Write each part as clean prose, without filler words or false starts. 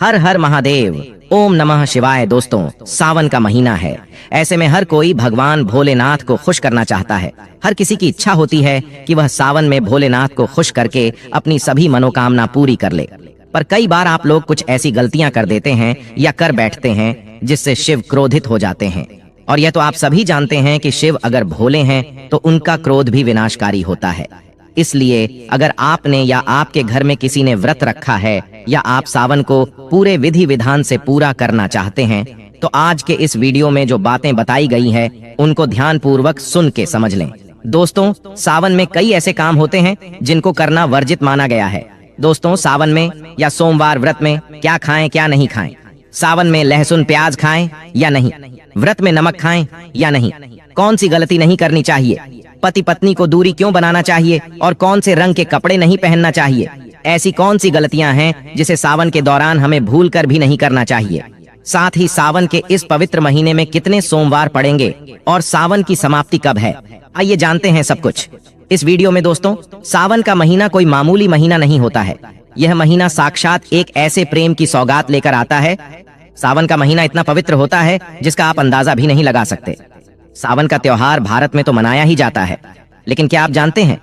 हर हर महादेव। ओम नमः शिवाय। दोस्तों, सावन का महीना है। ऐसे में हर कोई भगवान भोलेनाथ को खुश करना चाहता है। हर किसी की इच्छा होती है कि वह सावन में भोलेनाथ को खुश करके अपनी सभी मनोकामना पूरी कर ले। पर कई बार आप लोग कुछ ऐसी गलतियां कर देते हैं या कर बैठते हैं जिससे शिव क्रोधित हो जाते हैं। और यह तो आप सभी जानते हैं कि शिव अगर भोले हैं तो उनका क्रोध भी विनाशकारी होता है। इसलिए अगर आपने या आपके घर में किसी ने व्रत रखा है या आप सावन को पूरे विधि विधान से पूरा करना चाहते हैं तो आज के इस वीडियो में जो बातें बताई गई है उनको ध्यान पूर्वक सुन के समझ लें। दोस्तों, सावन में कई ऐसे काम होते हैं जिनको करना वर्जित माना गया है। दोस्तों, सावन में या सोमवार व्रत में क्या खाएं क्या नहीं खाएं, सावन में लहसुन प्याज खाएं या नहीं, व्रत में नमक खाएं या नहीं, कौन सी गलती नहीं करनी चाहिए, पति पत्नी को दूरी क्यों बनाना चाहिए और कौन से रंग के कपड़े नहीं पहनना चाहिए, ऐसी कौन सी गलतियां हैं जिसे सावन के दौरान हमें भूल कर भी नहीं करना चाहिए। साथ ही सावन के इस पवित्र महीने में कितने सोमवार पड़ेंगे और सावन की समाप्ति कब है, आइए जानते हैं सब कुछ इस वीडियो में। दोस्तों, सावन का महीना कोई मामूली महीना नहीं होता है। यह महीना साक्षात एक ऐसे प्रेम की सौगात लेकर आता है। सावन का महीना इतना पवित्र होता है जिसका आप अंदाजा भी नहीं लगा सकते। सावन का त्योहार भारत में तो मनाया ही जाता है, लेकिन क्या आप जानते हैं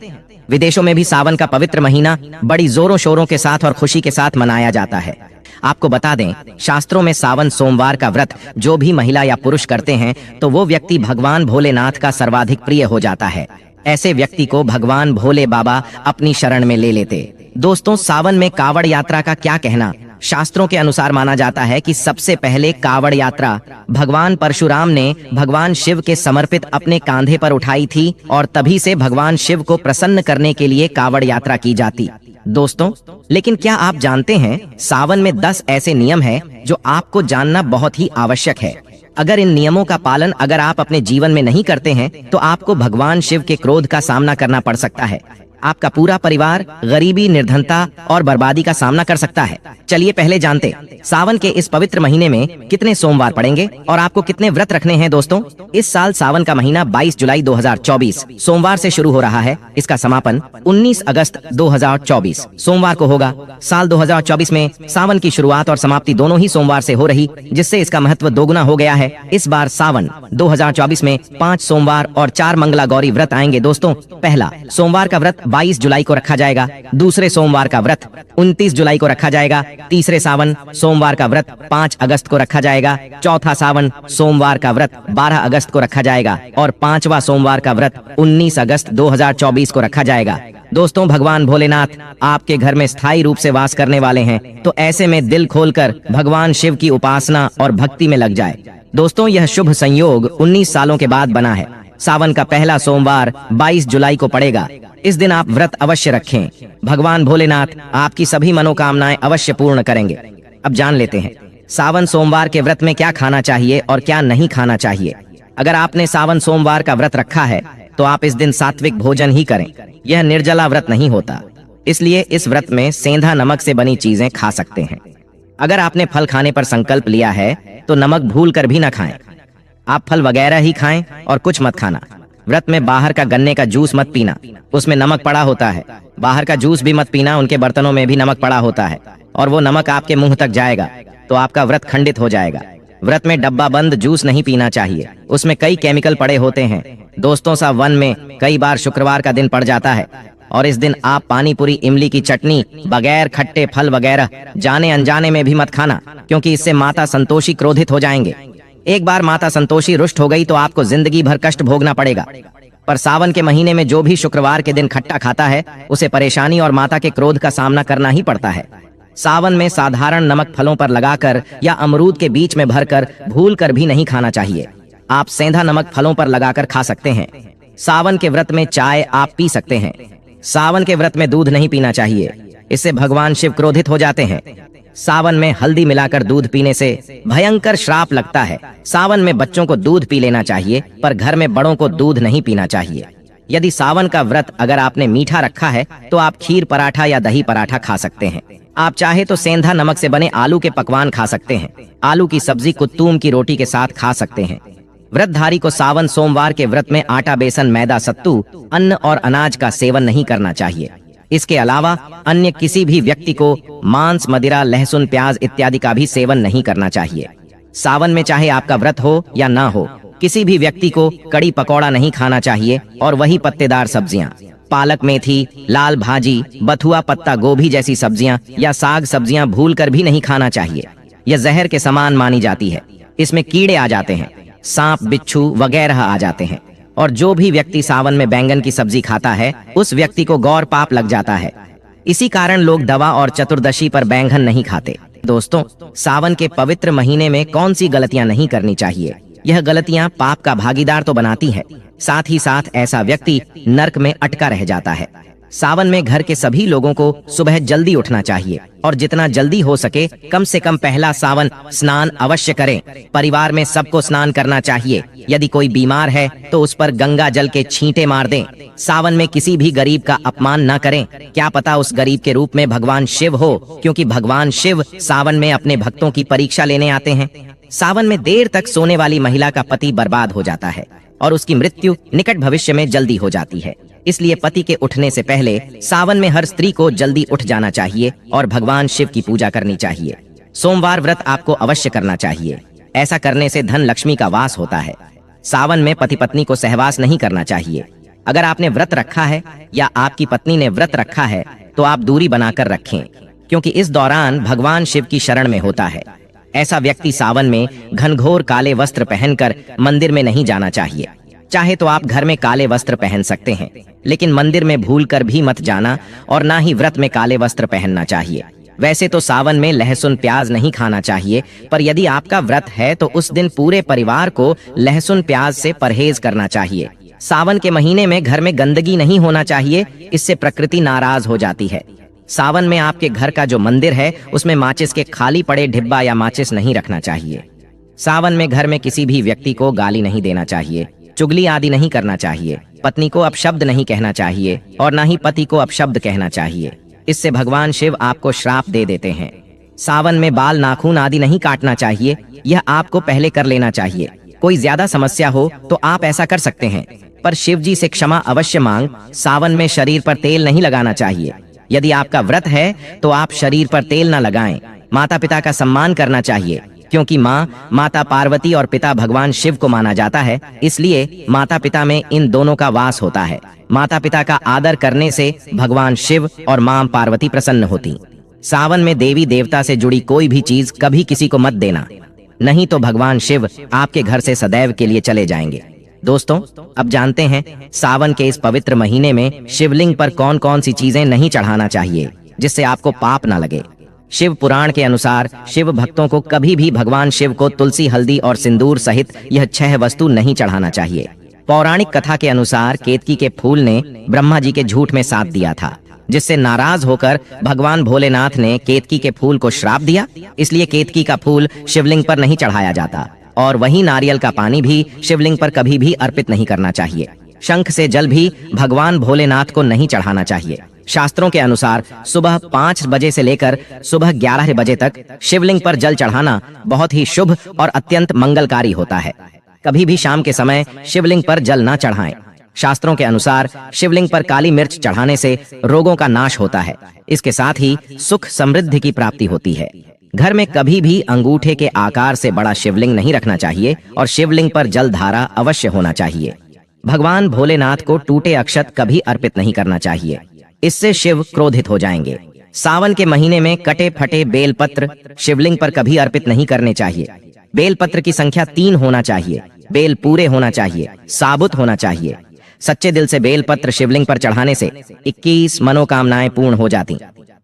विदेशों में भी सावन का पवित्र महीना बड़ी जोरों शोरों के साथ और खुशी के साथ मनाया जाता है। आपको बता दें, शास्त्रों में सावन सोमवार का व्रत जो भी महिला या पुरुष करते हैं तो वो व्यक्ति भगवान भोलेनाथ का सर्वाधिक प्रिय हो जाता है। ऐसे व्यक्ति को भगवान भोले बाबा अपनी शरण में ले लेते। दोस्तों, सावन में कावड़ यात्रा का क्या कहना। शास्त्रों के अनुसार माना जाता है कि सबसे पहले कावड़ यात्रा भगवान परशुराम ने भगवान शिव के समर्पित अपने कांधे पर उठाई थी और तभी से भगवान शिव को प्रसन्न करने के लिए कावड़ यात्रा की जाती। दोस्तों, लेकिन क्या आप जानते हैं सावन में 10 ऐसे नियम हैं जो आपको जानना बहुत ही आवश्यक है। अगर इन नियमों का पालन अगर आप अपने जीवन में नहीं करते हैं तो आपको भगवान शिव के क्रोध का सामना करना पड़ सकता है। आपका पूरा परिवार गरीबी, निर्धनता और बर्बादी का सामना कर सकता है। चलिए पहले जानते सावन के इस पवित्र महीने में कितने सोमवार पड़ेंगे और आपको कितने व्रत रखने हैं। दोस्तों, इस साल सावन का महीना 22 जुलाई 2024 सोमवार से शुरू हो रहा है। इसका समापन 19 अगस्त 2024 सोमवार को होगा। साल 2024 में सावन की शुरुआत और समाप्ति दोनों ही सोमवार से हो रही, जिससे इसका महत्व दोगुना हो गया है। इस बार सावन 2024 में 5 सोमवार और 4 मंगला गौरी व्रत आएंगे। दोस्तों, पहला सोमवार का व्रत 22 जुलाई को रखा जाएगा। दूसरे सोमवार का व्रत 29 जुलाई को रखा जाएगा। तीसरे सावन सोमवार का व्रत 5 अगस्त को रखा जाएगा। चौथा सावन सोमवार का व्रत 12 अगस्त को रखा जाएगा और 5वां सोमवार का व्रत 19 अगस्त 2024 को रखा जाएगा। दोस्तों, भगवान भोलेनाथ आपके घर में स्थायी रूप से वास करने वाले हैं, तो ऐसे में दिल खोलकर भगवान शिव की उपासना और भक्ति में लग जाए। दोस्तों, यह शुभ संयोग 19 सालों के बाद बना है। सावन का पहला सोमवार 22 जुलाई को पड़ेगा। इस दिन आप व्रत अवश्य रखें। भगवान भोलेनाथ आपकी सभी मनोकामनाएं अवश्य पूर्ण करेंगे। अब जान लेते हैं सावन सोमवार के व्रत में क्या खाना चाहिए और क्या नहीं खाना चाहिए। अगर आपने सावन सोमवार का व्रत रखा है तो आप इस दिन सात्विक भोजन ही करें। यह निर्जला व्रत नहीं होता, इसलिए इस व्रत में सेंधा नमक से बनी चीजें खा सकते हैं। अगर आपने फल खाने पर संकल्प लिया है तो नमक भूल कर भी न खाएं। आप फल वगैरह ही खाएं और कुछ मत खाना। व्रत में बाहर का गन्ने का जूस मत पीना, उसमें नमक पड़ा होता है। बाहर का जूस भी मत पीना, उनके बर्तनों में भी नमक पड़ा होता है और वो नमक आपके मुंह तक जाएगा तो आपका व्रत खंडित हो जाएगा। व्रत में डब्बा बंद जूस नहीं पीना चाहिए, उसमें कई केमिकल पड़े होते हैं। दोस्तों, सा वन में कई बार शुक्रवार का दिन पड़ जाता है और इस दिन आप पानी पूरी, इमली की चटनी, बगैर खट्टे फल वगैरह जाने अनजाने में भी मत खाना, क्योंकि इससे माता संतोषी क्रोधित हो जाएंगे। एक बार माता संतोषी रुष्ट हो गई तो आपको जिंदगी भर कष्ट भोगना पड़ेगा। पर सावन के महीने में जो भी शुक्रवार के दिन खट्टा खाता है उसे परेशानी और माता के क्रोध का सामना करना ही पड़ता है। सावन में साधारण नमक फलों पर लगाकर या अमरूद के बीच में भरकर भूल कर भी नहीं खाना चाहिए। आप सेंधा नमक फलों पर लगाकर खा सकते हैं। सावन के व्रत में चाय आप पी सकते हैं। सावन के व्रत में दूध नहीं पीना चाहिए, इससे भगवान शिव क्रोधित हो जाते हैं। सावन में हल्दी मिलाकर दूध पीने से भयंकर श्राप लगता है। सावन में बच्चों को दूध पी लेना चाहिए, पर घर में बड़ों को दूध नहीं पीना चाहिए। यदि सावन का व्रत अगर आपने मीठा रखा है तो आप खीर पराठा या दही पराठा खा सकते हैं। आप चाहे तो सेंधा नमक से बने आलू के पकवान खा सकते हैं। आलू की सब्जी कुत्तूम की रोटी के साथ खा सकते हैं। व्रतधारी को सावन सोमवार के व्रत में आटा, बेसन, मैदा, सत्तू, अन्न और अनाज का सेवन नहीं करना चाहिए। इसके अलावा अन्य किसी भी व्यक्ति को मांस, मदिरा, लहसुन, प्याज इत्यादि का भी सेवन नहीं करना चाहिए। सावन में चाहे आपका व्रत हो या ना हो, किसी भी व्यक्ति को कड़ी पकौड़ा नहीं खाना चाहिए और वही पत्तेदार सब्जियां, पालक, मेथी, लाल भाजी, बथुआ, पत्ता गोभी जैसी सब्जियां या साग सब्जियां भूलकर भी नहीं खाना चाहिए। यह जहर के समान मानी जाती है। इसमें कीड़े आ जाते हैं, सांप, बिच्छू वगैरह आ जाते हैं। और जो भी व्यक्ति सावन में बैंगन की सब्जी खाता है उस व्यक्ति को गौर पाप लग जाता है। इसी कारण लोग दवा और चतुर्दशी पर बैंगन नहीं खाते। दोस्तों, सावन के पवित्र महीने में कौन सी गलतियां नहीं करनी चाहिए? यह गलतियां पाप का भागीदार तो बनाती है, साथ ही साथ ऐसा व्यक्ति नरक में अटका रह जाता है। सावन में घर के सभी लोगों को सुबह जल्दी उठना चाहिए और जितना जल्दी हो सके कम से कम पहला सावन स्नान अवश्य करें। परिवार में सबको स्नान करना चाहिए। यदि कोई बीमार है तो उस पर गंगा जल के छींटे मार दें। सावन में किसी भी गरीब का अपमान न करें। क्या पता उस गरीब के रूप में भगवान शिव हो, क्योंकि भगवान शिव सावन में अपने भक्तों की परीक्षा लेने आते हैं। सावन में देर तक सोने वाली महिला का पति बर्बाद हो जाता है और उसकी मृत्यु निकट भविष्य में जल्दी हो जाती है। इसलिए पति के उठने से पहले सावन में हर स्त्री को जल्दी उठ जाना चाहिए और भगवान शिव की पूजा करनी चाहिए। सोमवार व्रत आपको अवश्य करना चाहिए। ऐसा करने से धन लक्ष्मी का वास होता है। सावन में पति पत्नी को सहवास नहीं करना चाहिए। अगर आपने व्रत रखा है या आपकी पत्नी ने व्रत रखा है तो आप दूरी बनाकर रखें, क्योंकि इस दौरान भगवान शिव की शरण में होता है। ऐसा व्यक्ति सावन में घनघोर काले वस्त्र पहनकर मंदिर में नहीं जाना चाहिए। चाहे तो आप घर में काले वस्त्र पहन सकते हैं, लेकिन मंदिर में भूलकर भी मत जाना और ना ही व्रत में काले वस्त्र पहनना चाहिए। वैसे तो सावन में लहसुन, प्याज नहीं खाना चाहिए, पर यदि आपका व्रत है तो उस दिन पूरे परिवार को लहसुन, प्याज से परहेज करना चाहिए। सावन के महीने में घर में गंदगी नहीं होना चाहिए, इससे प्रकृति नाराज हो जाती है। सावन में आपके घर का जो मंदिर है उसमें माचिस के खाली पड़े डिब्बा या माचिस नहीं रखना चाहिए। सावन में घर में किसी भी व्यक्ति को गाली नहीं देना चाहिए, चुगली आदि नहीं करना चाहिए, पत्नी को अपशब्द नहीं कहना चाहिए और ना ही पति को अपशब्द कहना चाहिए। इससे भगवान शिव आपको श्राप दे देते हैं। सावन में बाल, नाखून आदि नहीं काटना चाहिए, यह आपको पहले कर लेना चाहिए। कोई ज्यादा समस्या हो तो आप ऐसा कर सकते हैं, पर शिव जी से क्षमा अवश्य मांग। सावन में शरीर पर तेल नहीं लगाना चाहिए। यदि आपका व्रत है तो आप शरीर पर तेल न लगाएं। माता पिता का सम्मान करना चाहिए, क्योंकि माता पार्वती और पिता भगवान शिव को माना जाता है, इसलिए माता पिता में इन दोनों का वास होता है। माता पिता का आदर करने से भगवान शिव और मां पार्वती प्रसन्न होती। सावन में देवी देवता से जुड़ी कोई भी चीज कभी किसी को मत देना, नहीं तो भगवान शिव आपके घर से सदैव के लिए चले जाएंगे। दोस्तों, अब जानते हैं सावन के इस पवित्र महीने में शिवलिंग पर कौन कौन सी चीजें नहीं चढ़ाना चाहिए जिससे आपको पाप न लगे। शिव पुराण के अनुसार शिव भक्तों को कभी भी भगवान शिव को तुलसी, हल्दी और सिंदूर सहित यह 6 वस्तु नहीं चढ़ाना चाहिए। पौराणिक कथा के अनुसार केतकी के फूल ने ब्रह्मा जी के झूठ में साथ दिया था, जिससे नाराज होकर भगवान भोलेनाथ ने केतकी के फूल को श्राप दिया। इसलिए केतकी का फूल शिवलिंग पर नहीं चढ़ाया जाता और वही नारियल का पानी भी शिवलिंग पर कभी भी अर्पित नहीं करना चाहिए। शंख से जल भी भगवान भोलेनाथ को नहीं चढ़ाना चाहिए। शास्त्रों के अनुसार सुबह 5 बजे से लेकर सुबह 11 बजे तक शिवलिंग पर जल चढ़ाना बहुत ही शुभ और अत्यंत मंगलकारी होता है। कभी भी शाम के समय शिवलिंग पर जल न चढ़ाएं। शास्त्रों के अनुसार शिवलिंग पर काली मिर्च चढ़ाने से रोगों का नाश होता है। इसके साथ ही सुख समृद्धि की प्राप्ति होती है। घर में कभी भी अंगूठे के आकार से बड़ा शिवलिंग नहीं रखना चाहिए और शिवलिंग पर जल धारा अवश्य होना चाहिए। भगवान भोलेनाथ को टूटे अक्षत कभी अर्पित नहीं करना चाहिए, इससे शिव क्रोधित हो जाएंगे। सावन के महीने में कटे फटे बेलपत्र शिवलिंग पर कभी अर्पित नहीं करने चाहिए। बेलपत्र की संख्या 3 होना चाहिए। बेल पूरे होना चाहिए, साबुत होना चाहिए। सच्चे दिल से बेलपत्र शिवलिंग पर चढ़ाने से 21 मनोकामनाएं पूर्ण हो जाती।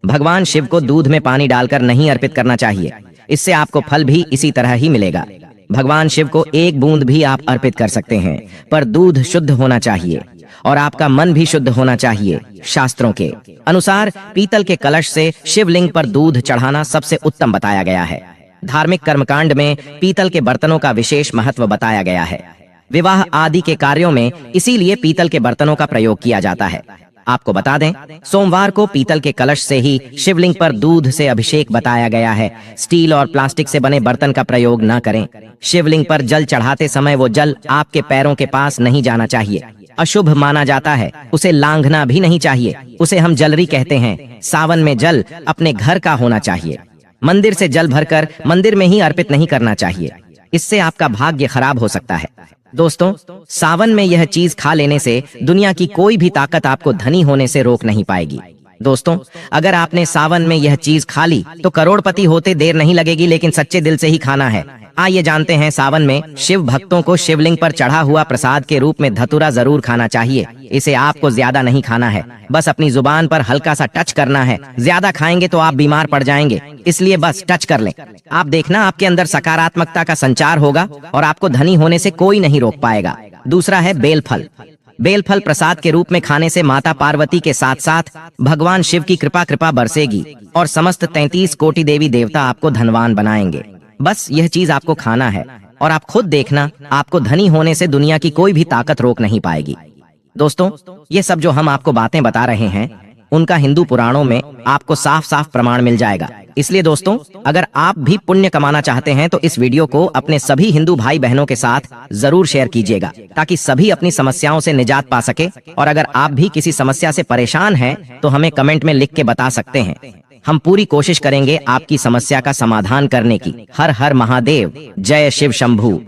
भगवान शिव को दूध में पानी डालकर नहीं अर्पित करना चाहिए, इससे आपको फल भी इसी तरह ही मिलेगा। भगवान शिव को 1 बूंद भी आप अर्पित कर सकते हैं, पर दूध शुद्ध होना चाहिए और आपका मन भी शुद्ध होना चाहिए। शास्त्रों के अनुसार पीतल के कलश से शिवलिंग पर दूध चढ़ाना सबसे उत्तम बताया गया है। धार्मिक कर्मकांड में पीतल के बर्तनों का विशेष महत्व बताया गया है। विवाह आदि के कार्यों में इसीलिए पीतल के बर्तनों का प्रयोग किया जाता है। आपको बता दें, सोमवार को पीतल के कलश से ही शिवलिंग पर दूध से अभिषेक बताया गया है। स्टील और प्लास्टिक से बने बर्तन का प्रयोग न करें। शिवलिंग पर जल चढ़ाते समय वो जल आपके पैरों के पास नहीं जाना चाहिए। अशुभ माना जाता है, उसे लांघना भी नहीं चाहिए। उसे हम जलरी कहते हैं। सावन में जल अपने घर का होना चाहिए। मंदिर से जल भरकर मंदिर में ही अर्पित नहीं करना चाहिए, इससे आपका भाग्य खराब हो सकता है। दोस्तों, सावन में यह चीज खा लेने से दुनिया की कोई भी ताकत आपको धनी होने से रोक नहीं पाएगी। दोस्तों, अगर आपने सावन में यह चीज खा ली तो करोड़पति होते देर नहीं लगेगी, लेकिन सच्चे दिल से ही खाना है। आइए जानते हैं, सावन में शिव भक्तों को शिवलिंग पर चढ़ा हुआ प्रसाद के रूप में धतूरा जरूर खाना चाहिए। इसे आपको ज्यादा नहीं खाना है, बस अपनी जुबान पर हल्का सा टच करना है। ज्यादा खाएंगे तो आप बीमार पड़ जाएंगे, इसलिए बस टच कर लें। आप देखना, आपके अंदर सकारात्मकता का संचार होगा और आपको धनी होने से कोई नहीं रोक पाएगा। दूसरा है बेलफल। बेलफल प्रसाद के रूप में खाने से माता पार्वती के साथ साथ भगवान शिव की कृपा बरसेगी और समस्त 33 कोटि देवी देवता आपको धनवान बनाएंगे। बस यह चीज आपको खाना है और आप खुद देखना, आपको धनी होने से दुनिया की कोई भी ताकत रोक नहीं पाएगी। दोस्तों, ये सब जो हम आपको बातें बता रहे हैं, उनका हिंदू पुराणों में आपको साफ साफ प्रमाण मिल जाएगा। इसलिए दोस्तों, अगर आप भी पुण्य कमाना चाहते हैं तो इस वीडियो को अपने सभी हिंदू भाई बहनों के साथ जरूर शेयर कीजिएगा, ताकि सभी अपनी समस्याओं से निजात पा सके। और अगर आप भी किसी समस्या से परेशान हैं तो हमें कमेंट में लिख के बता सकते हैं। हम पूरी कोशिश करेंगे आपकी समस्या का समाधान करने की। हर हर महादेव, जय शिव शंभू।